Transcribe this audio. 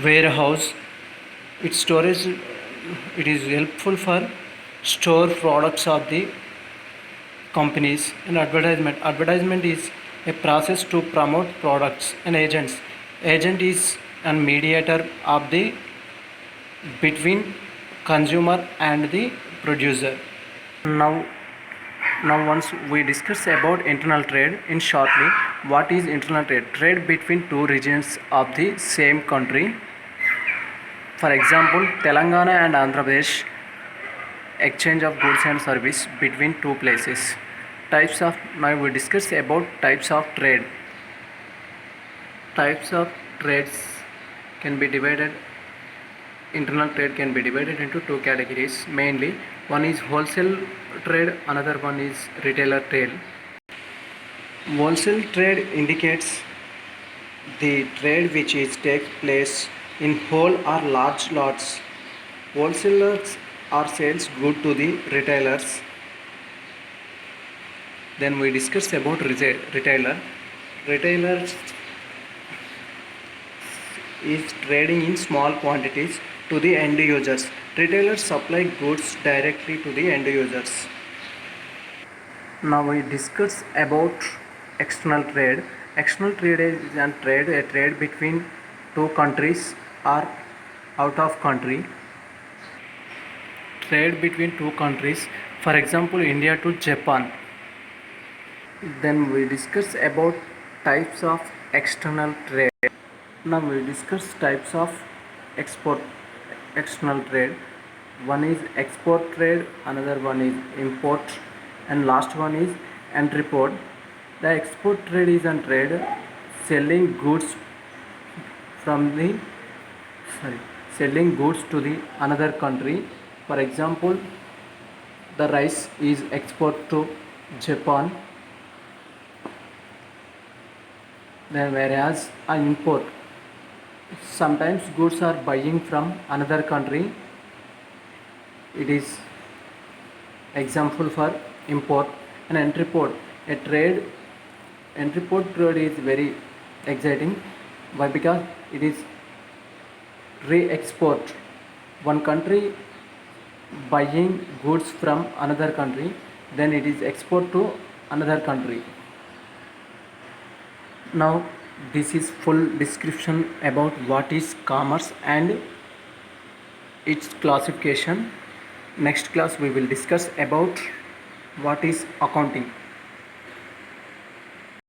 warehouse. Its storage, it is helpful for store products of the companies. And advertisement is a process to promote products. And agent is a mediator of the between consumer and the producer. Now now once we discuss about internal trade in shortly. What is internal trade? Trade between two regions of the same country. For example, Telangana and Andhra Pradesh, exchange of goods and service between two places. Now we discuss about types of trade. Types of trades can be divided. Internal trade can be divided into two categories mainly. One is wholesale trade, another one is retailer trade. Wholesale trade indicates the trade which is takes place in whole or large lots. Wholesalers are sells good to the retailers. Then we discuss about retailer. Retailers is trading in small quantities to the end users. Retailers supply goods directly to the end users. Now we discuss about external trade. External trade is a trade between two countries or out of country. Trade between two countries, for example India to Japan. Then we discuss about types of external trade. Now we discuss types of external trade. One is export trade, another one is import, and last one is entrepot. The export trade is a trade selling goods selling goods to the another country. For example, the rice is export to Japan. Then whereas an import, sometimes goods are buying from another country. It is example for import. And entrepot, entrepot trade is very exciting. Why? Because it is re-export. One country buying goods from another country, then it is export to another country. Now this is full description about what is commerce and its classification. Next class we will discuss about what is accounting.